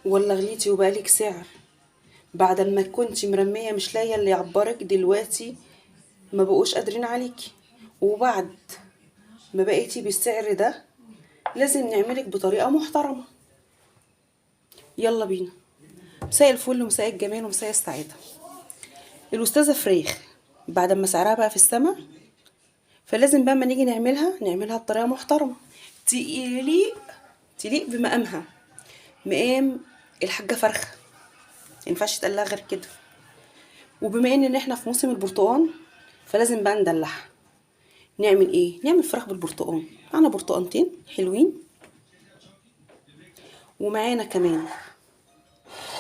ولا غليتي وبقالك سعر بعد ما كنتي مرمية مش لاقيه اللي يعبرك، دلوقتي ما بقوش قادرين عليكي، وبعد ما بقيتي بالسعر ده لازم نعملك بطريقة محترمة. يلا بينا. مساء الفل ومساء الجمال ومساء السعادة. الأستاذة فراخ بعد ما سعرها بقى في السما، فلازم بقى ما نيجي نعملها بطريقة محترمة تليق بمقامها، مقام الحاجة فرخة، مينفعش تقلها غير كده. وبما ان احنا في موسم البرتقال فلازم بقى ندلعها. نعمل ايه؟ نعمل فراخ بالبرتقال. معانا برتقانتين حلوين، ومعانا كمان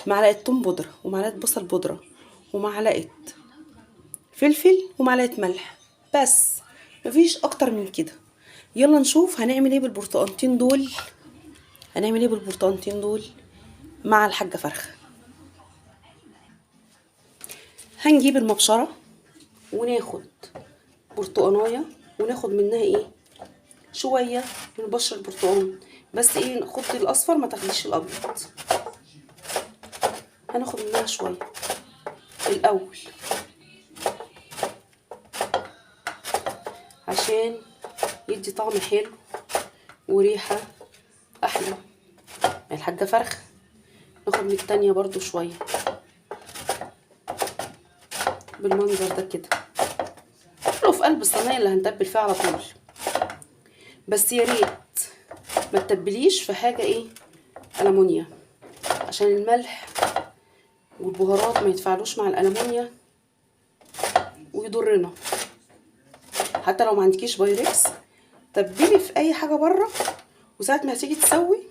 معلقه توم بودره ومعلقه بصل بودره ومعلقه فلفل ومعلقه ملح، بس مفيش اكتر من كده. يلا نشوف هنعمل ايه بالبرتقانتين دول. مع الحاجه فرخه. هنجيب المبشره وناخد برتقانايه وناخد منها ايه شويه من بشر البرتقال، بس ايه خدي الاصفر ما تاخديش الابيض. هناخد منها شويه الاول عشان يدي طعم حلو وريحه احلى. الحاجه فرخه. ناخد من التانية برضو شويه بالمنظر ده كده، كله في قلب الصينيه اللي هنتبل فيها على طول. بس يا ريت ما تتبليش في حاجه ايه ألمونيا، عشان الملح والبهارات ما يتفاعلوش مع الألمونيا ويضرنا. حتى لو ما عندكيش بايركس تبلي في اي حاجه بره، وساعه ما هتيجي تسوي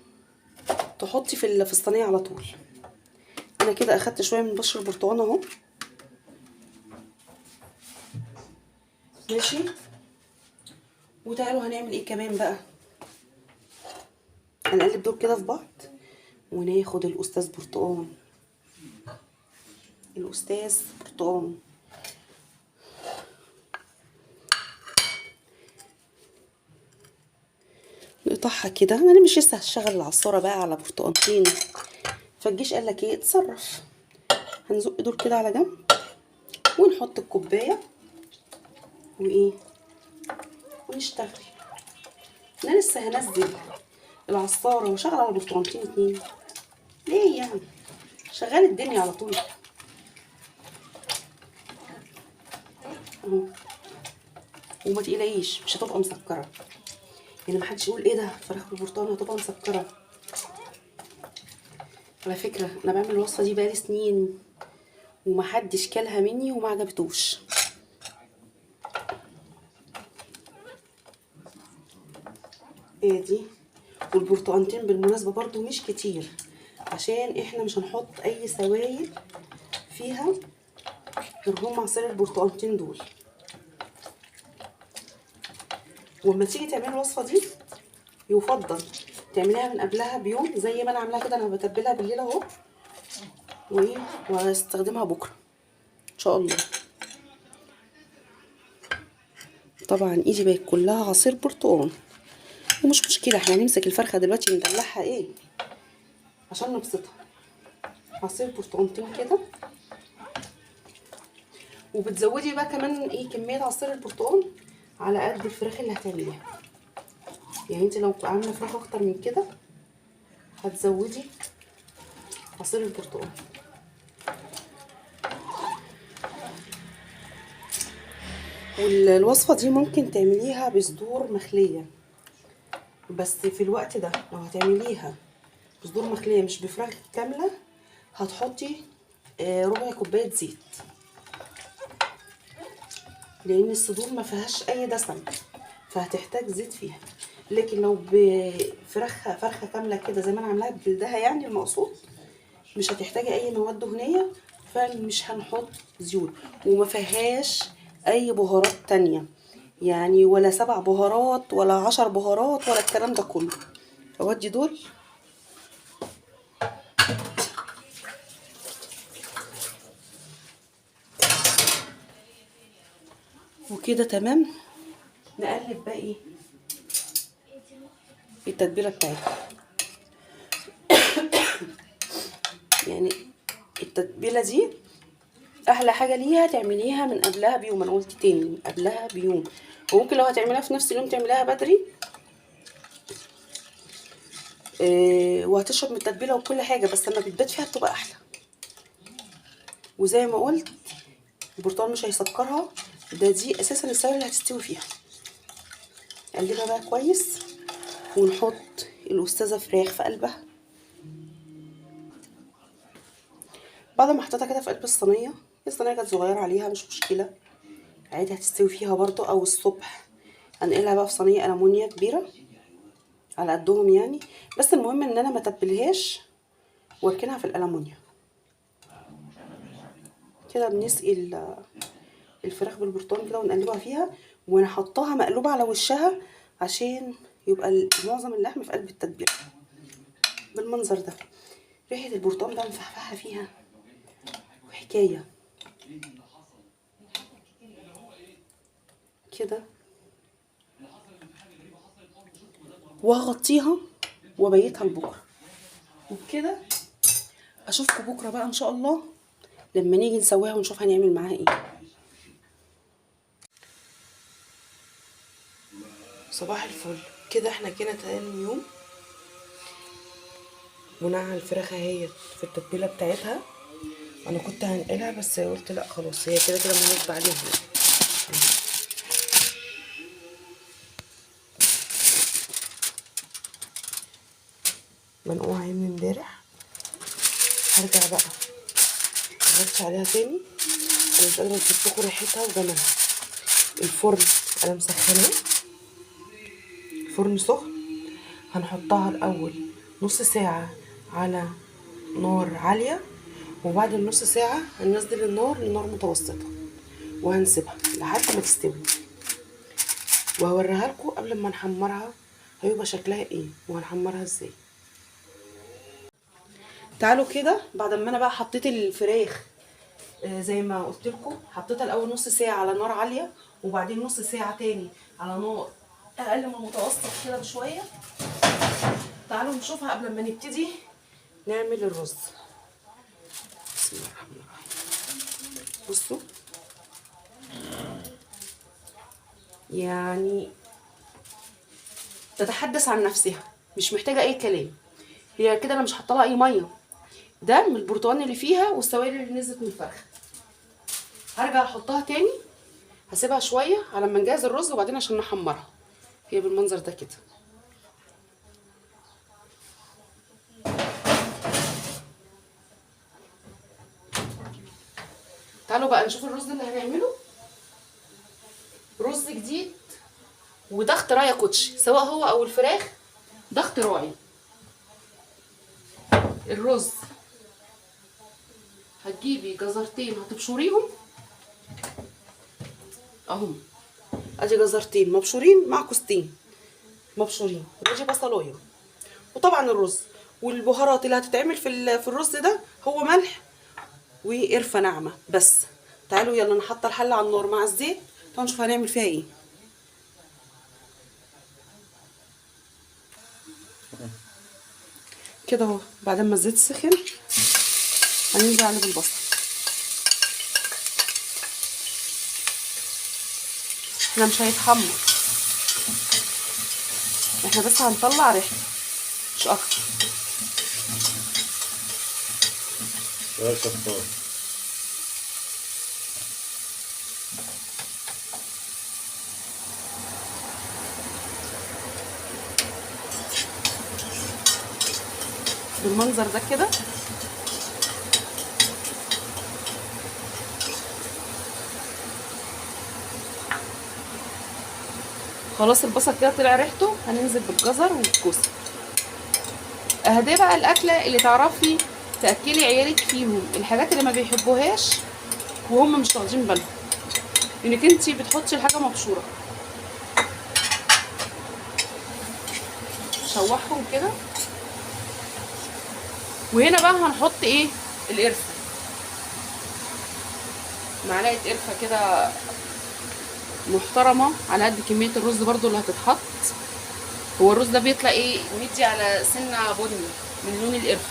تحطي في الصينيه على طول. انا كده اخدت شويه من بشر البرتقال اهو، ماشي. وتعالوا هنعمل ايه كمان بقى. هنقلب دول كده في بعض وناخد الاستاذ برتقال. نقطعها كده. انا مش لسه هشغل العصاره بقى على برتقالتين، فالجيش قال لك ايه اتصرف. هنزق دول كده على جنب ونحط الكوبايه وايه ونشتغل. انا لسه هنزل العصاره وشغل على برتقالتين اتنين ليه يعني، شغال الدنيا على طول اهو. وما تقلقيش مش هتبقى مسكره، يعني محدش يقول ايه ده فراخ بالبرتقال هتبقى مسكره. على فكره انا بعمل الوصفه دي بقالي سنين ومحدش كلها مني وما عجبتوش. ايه دي. والبرتقانتين بالمناسبه برضو مش كتير، عشان احنا مش هنحط اي سوائل فيها غير هم عصير البرتقانتين دول. ولما تيجي تعملي الوصفه دي يفضل تعمليها من قبلها بيوم زي ما انا عاملاها كده. انا بتبلها بالليل اهو وايه وهستخدمها بكره ان شاء الله. طبعا ايدي بقت كلها عصير برتقال، ومش مشكله احنا هنمسك الفرخه دلوقتي ندلعها ايه عشان نبسطها. عصير برتقالتين كده، وبتزودي بقى كمان ايه كميه عصير البرتقال على قد الفراخ اللي هتعمليها. يعني انت لو عامله فراخ اكتر من كده هتزودي عصير البرتقال. والوصفه دي ممكن تعمليها بصدور مخليه، بس في الوقت ده لو هتعمليها بصدور مخليه مش بفراخ كامله هتحطي ربع كوبايه زيت، لان الصدور ما فيهاش اي دسم فهتحتاج زيت فيها. لكن لو فرخه كامله كده زي ما انا عاملاها بجلدها يعني المقصود مش هتحتاجي اي مواد دهنيه، فمش هنحط زيوت. وما فيهاش اي بهارات تانية، يعني ولا 7 بهارات ولا 10 بهارات ولا الكلام ده كله. اودي دول وكده تمام. نقلب بقى ايه التتبيله بتاعتها. يعني التتبيله دي احلى حاجه ليها تعمليها من قبلها بيوم. انا قلت تاني من قبلها بيوم، وممكن لو هتعمليها في نفس اليوم تعمليها بدري. وهتشرب من التتبيله وكل حاجه، بس لما بتبات فيها بتبقى احلى. وزي ما قلت البرتقال مش هيسكرها، دي اساسا السوائل اللي هتستوي فيها. نقلبها بقى كويس ونحط الاستاذه فراخ في قلبها. بعد ما حطيتها كده في قلب الصينيه، الصينيه كانت صغيره عليها مش مشكله عادي هتستوي فيها برضو. او الصبح هنقلها بقى في صينيه ألمونيا كبيره على قدهم يعني. بس المهم ان انا ما اتبلهاش واركنها في الألمونيا. كده بنسقي الفراخ بالبرتقال كده ونقلبها فيها، وانا حطاها مقلوبه على وشها عشان يبقى معظم اللحم في قلب التتبيله بالمنظر ده. ريحه البرتقال بقى مفحفحه فيها وحكايه كده. وهغطيها وابيتها لبكره. وبكده اشوفكم بكره بقى ان شاء الله لما نيجي نسويها ونشوف هنعمل معاها ايه. صباح الفل. كده احنا كده تاني يوم ونقع الفراخ اهيت في التتبيله بتاعتها. انا كنت هنقلها بس قلت لا خلاص هي كده كده مناسبه عليها. منقوعه من امبارح. هرجع بقى اغطي عليها تاني. انا مش قادره اوصف لكم ريحتها وجمالها. الفرن انا مسخناه فرن سخن. هنحطها الاول نص ساعه على نار عاليه، وبعد النص ساعه هننزل النار لنار متوسطه وهنسيبها لحد ما تستوي. وهوريها لكم قبل ما نحمرها هيبقى شكلها ايه وهنحمرها ازاي. تعالوا كده بعد ما انا بقى حطيت الفراخ زي ما قلت لكم، حطيتها الاول نص ساعه على نار عاليه، وبعدين نص ساعه تاني على نار اقل من المتوسط كده بشويه. تعالوا نشوفها قبل ما نبتدي نعمل الرز. بسم الله الرحمن الرحيم. بصوا يعني تتحدث عن نفسها، مش محتاجه اي كلام. هي كده انا مش حاطه لها اي ميه، ده من البرتقال اللي فيها والسوائل اللي نزلت من الفرخه. هرجع احطها تاني، هسيبها شويه على ما نجهز الرز وبعدين عشان نحمرها. هي بالمنظر ده كده. تعالوا بقى نشوف الرز اللي هنعمله. رز جديد وده اختراع يا كوتش، سواء هو او الفراخ ده اختراعي. الرز هتجيبي جزرتين هتبشريهم اهم. ادي جزرتين مبشورين مع كوستين مبشورين، ودي بصلايه. وطبعا الرز والبهارات اللي هتتعمل في الرز ده هو ملح وقرفه ناعمه بس. تعالوا يلا نحط الحله على النار مع الزيت ونشوف هنعمل فيها ايه. كده اهو بعد ما الزيت سخن هننزل عليه بالبصل. احنا مش هيتحمر، احنا بس هنطلع ريحته مش اكتر. يا شطار. بالمنظر ده كده. خلاص البصل كده طلع ريحته، هننزل بالجزر والكوسه. اهدي بقى الاكله اللي تعرفي تاكلي عيالك فيهم الحاجات اللي ما بيحبوهاش وهم مش واخدين بالهم انك انتي بتحطي الحاجه مبشوره. شوحهم كده. وهنا بقى هنحط ايه؟ القرفه. معلقه قرفه كده محترمه على قد كميه الرز برضو اللي هتتحط. هو الرز ده بيطلع ايه؟ مدي على سنه بني من لون القرفه.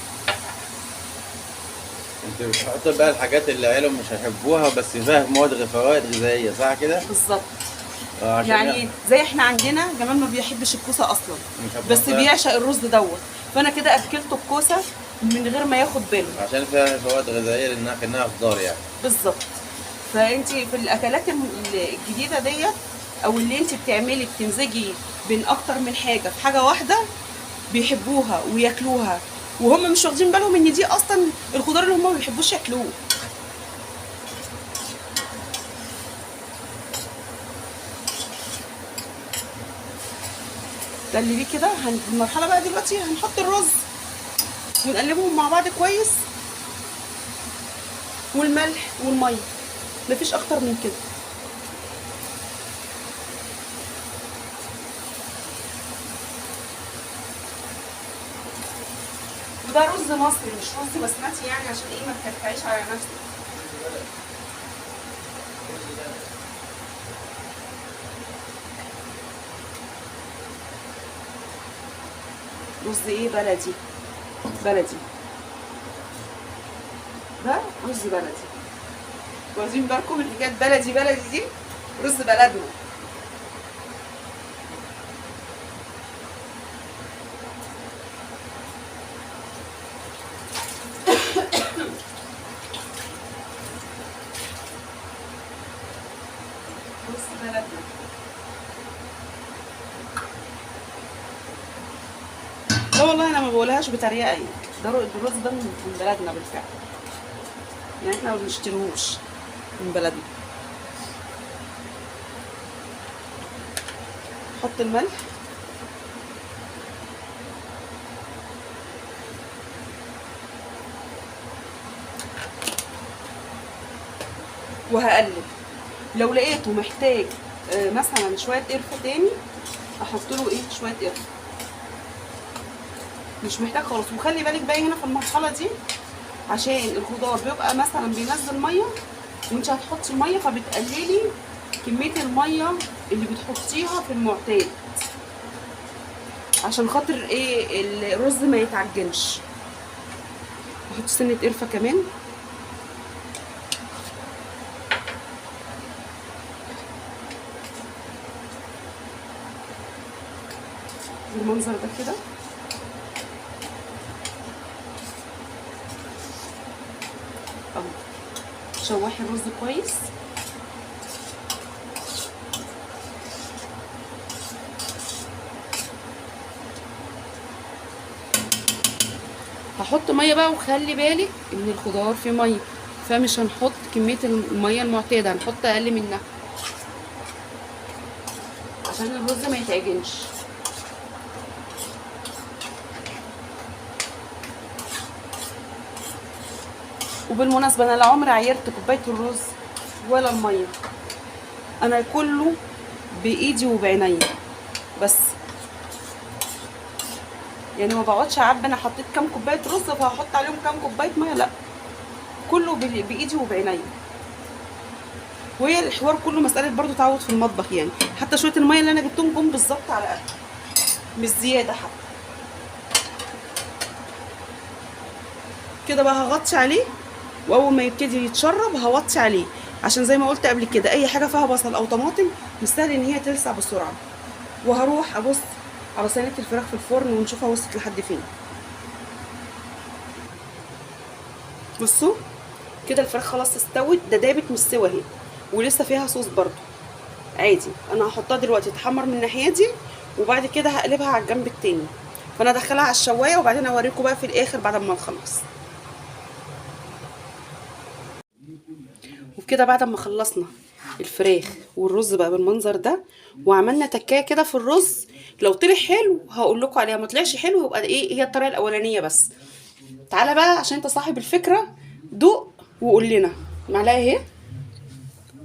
انت بتحط بقى الحاجات اللي عيالهم مش هيحبوها بس فيها فوائد غذائيه، صح كده؟ بالظبط. عشان يعني زي احنا عندنا جمال ما بيحبش الكوسه اصلا، مش بس هتحطها بيعشق الرز دوت، فانا كده اكلته الكوسه من غير ما ياخد باله. عشان فيها فوائد غذائيه لانها كانها خضار يعني. بالظبط. فانت في الاكلات الجديده ديت، او اللي انت بتعملي بتمزجي بين اكتر من حاجه في حاجه واحده، بيحبوها وياكلوها، وهم مش واخدين بالهم ان دي اصلا الخضار اللي هم ما بيحبوش ياكلوه. ده اللي ليه كده. المرحله بقى دلوقتي هنحط الرز ونقلبهم مع بعض كويس، والملح والميه، مفيش اكتر من كده. وده رز مصري مش رز بسمتي، يعني عشان ايه ما تكلكعيش على نفسك. رز ايه؟ بلدي. بلدي. ده رز بلدي. واخدين بالكم اللي جت بلدي بلدي دي؟ رز بلدنا. رز بلدنا. لا والله انا ما بقولهاش بطريقه يعني. ده الرز ده من بلدنا بالفعل، يعني احنا ما بنشتروش، من بلدنا. حط الملح، وهقلب. لو لقيته محتاج مثلا شويه قرفه تاني، احط له ايه؟ شويه قرفه. مش محتاج خالص. وخلي بالك بقى هنا في المرحله دي، عشان الخضار بيبقى مثلا بينزل ميه، وانت هتحطي الميه فبتقللي كميه الميه اللي بتحطيها في المعتاد، عشان خاطر ايه؟ الرز ما يتعجنش. احط سنه قرفه كمان. بالمنظر ده كده. اهو. شوحي الرز كويس. هحط ميه بقى، وخلي بالك ان الخضار فيه ميه، فمش هنحط كميه الميه المعتاده، هنحط اقل منها عشان الرز ما يتعجنش. وبالمناسبه انا لا عمري عيرت كوبايه الرز ولا الميه، انا كله بايدي وبعينيا بس. يعني ما بقعدش اعبي انا حطيت كام كوبايه رز فهحط عليهم كام كوبايه ميه، لا، كله بايدي وبعينيا. وهي الحوار كله مساله برضو تعود في المطبخ يعني. حتى شويه الميه اللي انا جبتهم جم بالظبط على قد، مش زياده حتى. كده بقى هغطي عليه، واول ما يبتدي يتشرب هوطي عليه، عشان زي ما قلت قبل كده اي حاجه فيها بصل او طماطم مش سهل ان هي تلسع بسرعه. وهروح ابص على صينيه الفراخ في الفرن ونشوفها وصلت لحد فين. بصوا كده الفراخ خلاص استوت، ده دابت مش سوا اهي، ولسه فيها صوص برضو عادي. انا هحطها دلوقتي تحمر من الناحيه دي، وبعد كده هقلبها على الجنب التاني. فانا ادخلها على الشوايه وبعدين اوريكم بقى في الاخر بعد ما نخلص. وبكده بعد ما خلصنا الفراخ والرز بقى بالمنظر ده، وعملنا تكايه كده في الرز، لو طلع حلو هقول لكم عليها، ما طلعش حلو يبقى ايه؟ هي الطريقه الاولانيه بس. تعالى بقى عشان انت صاحب الفكره، دوق وقول لنا. معلقه اهي،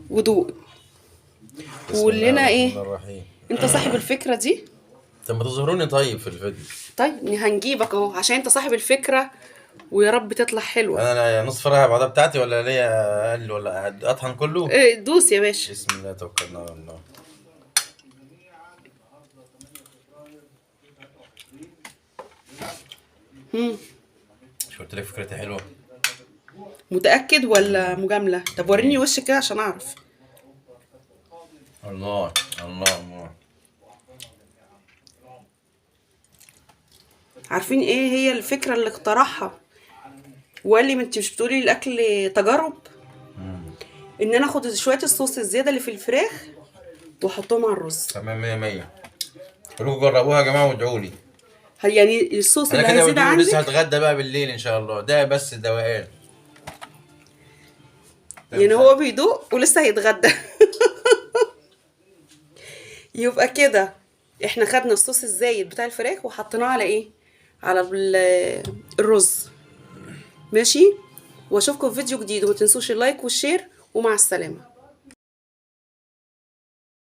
ودوق بسم وقول الله لنا الرحمن ايه الرحيم. انت صاحب الفكره دي. طب ما تظهروني طيب في الفيديو. طيب هنجيبك اهو عشان انت صاحب الفكره، ويا رب تطلع حلوه. انا نص فرخه بعدها بتاعتي ولا ليا اقل ولا اطحن كله؟ إيه، دوس يا باشا. بسم الله توكلنا على الله. مم. مش قلت لك فكرتي حلوه؟ متأكد ولا مجاملة؟ طب وريني وشك كده عشان اعرف. الله الله الله. عارفين ايه هي الفكرة اللي اقترحها وقال لي ما انت مش بتقولي الاكل تجارب؟ ان انا اخد شوية الصوص الزيادة اللي في الفراخ واحطهم على الرز. تمام، 100 100. كلكم جربوها يا جماعه وادعوا لي. يعني الصوص انا اللي كده هيزيد بدوق، لسه عندك، هتغدى بقى بالليل ان شاء الله، ده بس دوقان. يعني هو بيدوق ولسه هيتغدى. يبقى كده احنا خدنا الصوص الزايد بتاع الفراخ وحطيناه على ايه؟ على الرز. ماشي، واشوفكم في فيديو جديد، وما تنسوش اللايك والشير، ومع السلامة.